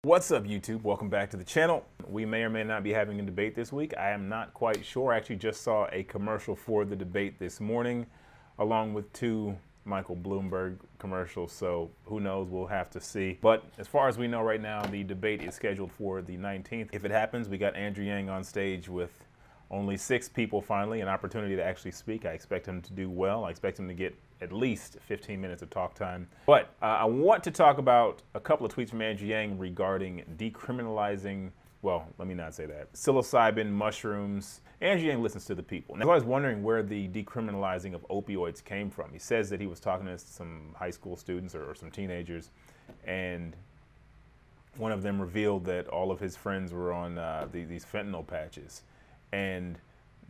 What's up, YouTube? Welcome back to the channel. We may or may not be having a debate this week. I am not quite sure. I actually just saw a commercial for the debate this morning, along with two Michael Bloomberg commercials, so who knows, we'll have to see. But as far as we know right now, the debate is scheduled for the 19th. If it happens, we got Andrew Yang on stage with only 6 people finally, an opportunity to actually speak. I expect him to do well. I expect him to get at least 15 minutes of talk time. But I want to talk about a couple of tweets from Andrew Yang regarding decriminalizing, well, let me not say that, psilocybin, mushrooms. Andrew Yang listens to the people. Now, I was wondering where the decriminalizing of opioids came from. He says that he was talking to some high school students or some teenagers, and one of them revealed that all of his friends were on these fentanyl patches. And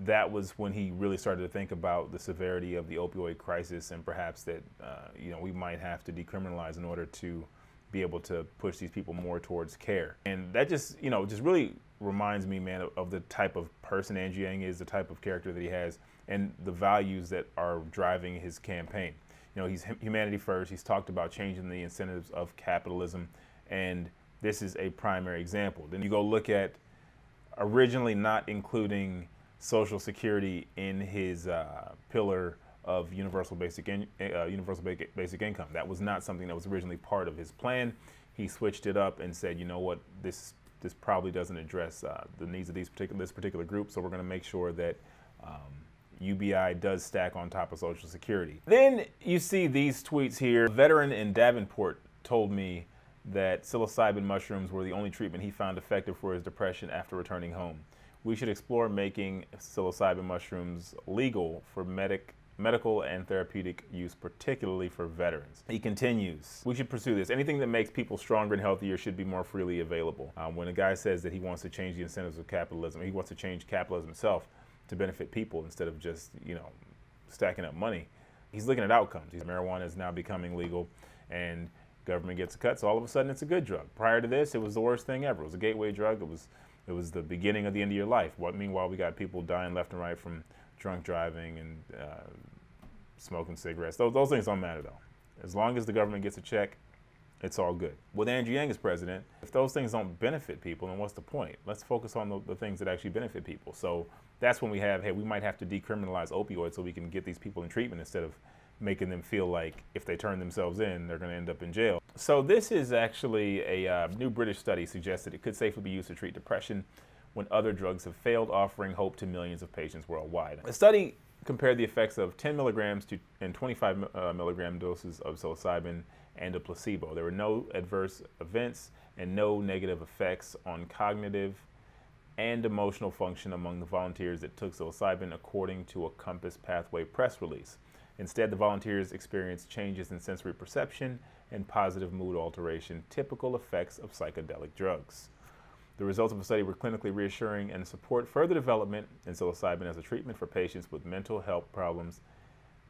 that was when he really started to think about the severity of the opioid crisis, and perhaps that we might have to decriminalize in order to be able to push these people more towards care. And that just really reminds me, man, of the type of person Andrew Yang is, the type of character that he has, and the values that are driving his campaign. You know, he's humanity first. He's talked about changing the incentives of capitalism, and this is a primary example. Then you go look at originally not including Social Security in his pillar of universal basic income. That was not something that was originally part of his plan. He switched it up and said, you know what, this probably doesn't address the needs of this particular group, so we're going to make sure that UBI does stack on top of Social Security. Then you see these tweets here. A veteran in Davenport told me that psilocybin mushrooms were the only treatment he found effective for his depression after returning home. We should explore making psilocybin mushrooms legal for medical and therapeutic use, particularly for veterans. He continues, we should pursue this. Anything that makes people stronger and healthier should be more freely available. When a guy says that he wants to change the incentives of capitalism, he wants to change capitalism itself to benefit people instead of just, stacking up money, he's looking at outcomes. Marijuana is now becoming legal, and government gets a cut, so all of a sudden it's a good drug. Prior to this, it was the worst thing ever. It was a gateway drug. It was the beginning of the end of your life. Meanwhile, we got people dying left and right from drunk driving and smoking cigarettes. Those things don't matter, though. As long as the government gets a check, it's all good. With Andrew Yang as president, if those things don't benefit people, then what's the point? Let's focus on the things that actually benefit people. So that's when we have, hey, we might have to decriminalize opioids so we can get these people in treatment instead of making them feel like if they turn themselves in, they're going to end up in jail. So this is actually a new British study suggests that it could safely be used to treat depression when other drugs have failed, offering hope to millions of patients worldwide. The study compared the effects of 10 milligrams and 25 milligram doses of psilocybin and a placebo. There were no adverse events and no negative effects on cognitive and emotional function among the volunteers that took psilocybin, according to a Compass Pathway press release. Instead, the volunteers experienced changes in sensory perception and positive mood alteration, typical effects of psychedelic drugs. The results of the study were clinically reassuring and support further development in psilocybin as a treatment for patients with mental health problems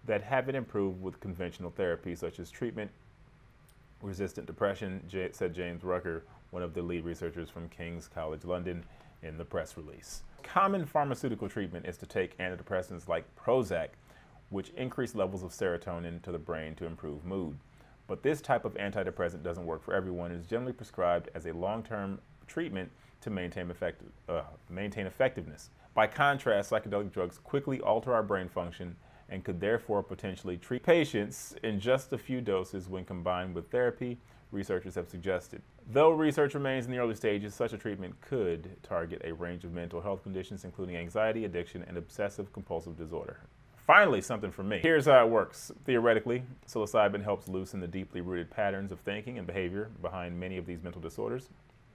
that haven't improved with conventional therapy, such as treatment-resistant depression, said James Rucker, one of the lead researchers from King's College London, in the press release. Common pharmaceutical treatment is to take antidepressants like Prozac, which increase levels of serotonin to the brain to improve mood. But this type of antidepressant doesn't work for everyone. It is generally prescribed as a long-term treatment to maintain effectiveness. By contrast, psychedelic drugs quickly alter our brain function and could therefore potentially treat patients in just a few doses when combined with therapy, researchers have suggested. Though research remains in the early stages, such a treatment could target a range of mental health conditions, including anxiety, addiction, and obsessive-compulsive disorder. Finally, something from me. Here's how it works. Theoretically, psilocybin helps loosen the deeply rooted patterns of thinking and behavior behind many of these mental disorders.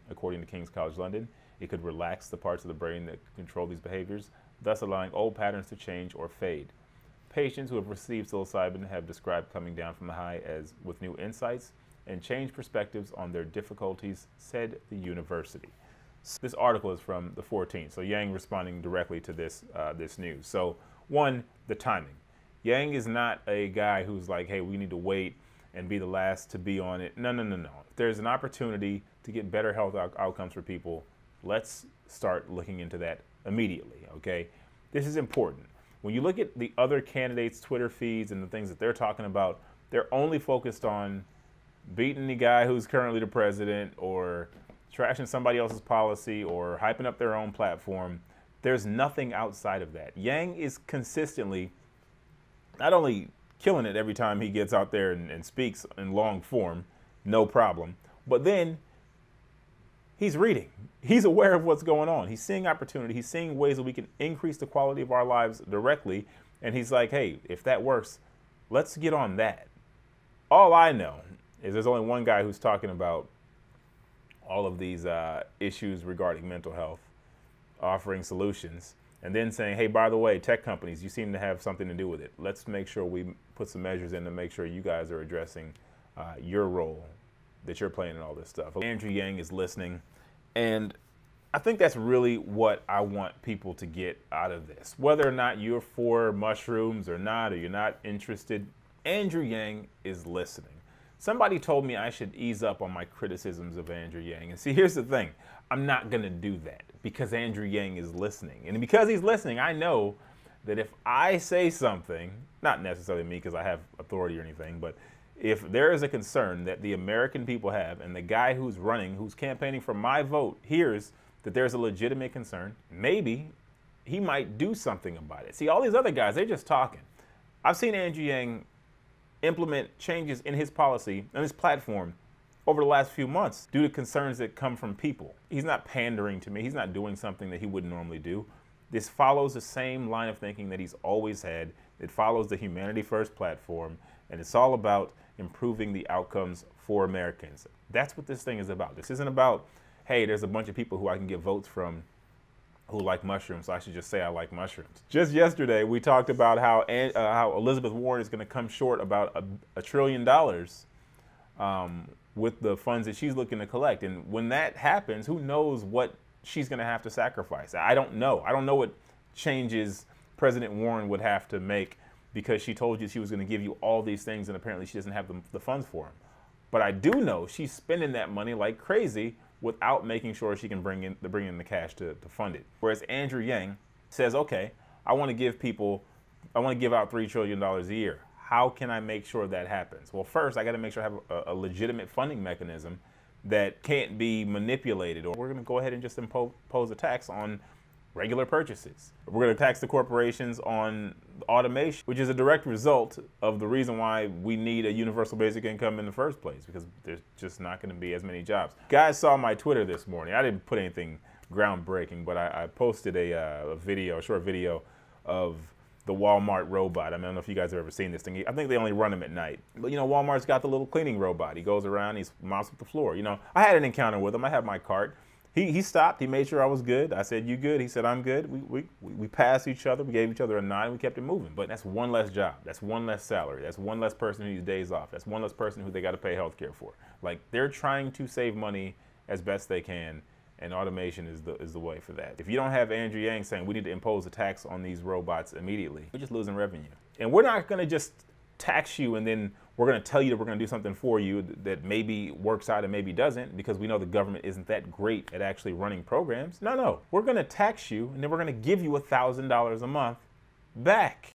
According to King's College London, it could relax the parts of the brain that control these behaviors, thus allowing old patterns to change or fade. Patients who have received psilocybin have described coming down from the high as with new insights and changed perspectives on their difficulties, said the university. This article is from the 14th, so Yang responding directly to this news. So, one, the timing. Yang is not a guy who's like, hey, we need to wait and be the last to be on it. No. If there's an opportunity to get better health outcomes for people, let's start looking into that immediately, okay? This is important. When you look at the other candidates' Twitter feeds and the things that they're talking about, they're only focused on beating the guy who's currently the president or trashing somebody else's policy or hyping up their own platform. There's nothing outside of that. Yang is consistently not only killing it every time he gets out there and speaks in long form, no problem, but then he's reading. He's aware of what's going on. He's seeing opportunity. He's seeing ways that we can increase the quality of our lives directly. And he's like, hey, if that works, let's get on that. All I know is there's only one guy who's talking about all of these issues regarding mental health, offering solutions, and then saying, hey, by the way, tech companies, you seem to have something to do with it. Let's make sure we put some measures in to make sure you guys are addressing your role that you're playing in all this stuff. Andrew Yang is listening, and I think that's really what I want people to get out of this. Whether or not you're for mushrooms or not, or you're not interested, Andrew Yang is listening. Somebody told me I should ease up on my criticisms of Andrew Yang. And see, here's the thing. I'm not going to do that because Andrew Yang is listening. And because he's listening, I know that if I say something, not necessarily me because I have authority or anything, but if there is a concern that the American people have and the guy who's running, who's campaigning for my vote, hears that there's a legitimate concern, maybe he might do something about it. See, all these other guys, they're just talking. I've seen Andrew Yang implement changes in his policy and his platform over the last few months due to concerns that come from people. He's not pandering to me. He's not doing something that he wouldn't normally do. This follows the same line of thinking that he's always had. It follows the Humanity First platform, and it's all about improving the outcomes for Americans. That's what this thing is about. This isn't about, hey, there's a bunch of people who I can get votes from who like mushrooms, so I should just say I like mushrooms. Just yesterday, we talked about how Elizabeth Warren is going to come short about $1 trillion with the funds that she's looking to collect. And when that happens, who knows what she's going to have to sacrifice? I don't know. I don't know what changes President Warren would have to make because she told you she was going to give you all these things and apparently she doesn't have the funds for them. But I do know she's spending that money like crazy without making sure she can bring in the cash to fund it. Whereas Andrew Yang says, okay, I want to give out $3 trillion a year. How can I make sure that happens? Well, first, I got to make sure I have a legitimate funding mechanism that can't be manipulated. Or we're going to go ahead and just impose a tax on regular purchases. We're going to tax the corporations on automation, which is a direct result of the reason why we need a universal basic income in the first place, because there's just not going to be as many jobs. Guys saw my Twitter this morning. I didn't put anything groundbreaking, but I posted a short video of the Walmart robot. I don't know if you guys have ever seen this thing. I think they only run them at night. But, you know, Walmart's got the little cleaning robot. He goes around, he mops up the floor. You know, I had an encounter with him. I had my cart. He stopped. He made sure I was good. I said, you good? He said, I'm good. We passed each other. We gave each other a nod, and we kept it moving. But that's one less job. That's one less salary. That's one less person who needs days off. That's one less person who they got to pay health care for. Like, they're trying to save money as best they can, and automation is the way for that. If you don't have Andrew Yang saying we need to impose a tax on these robots immediately, we're just losing revenue. And we're not going to just tax you and then we're going to tell you that we're going to do something for you that maybe works out and maybe doesn't, because we know the government isn't that great at actually running programs. No, we're going to tax you and then we're going to give you $1,000 a month back.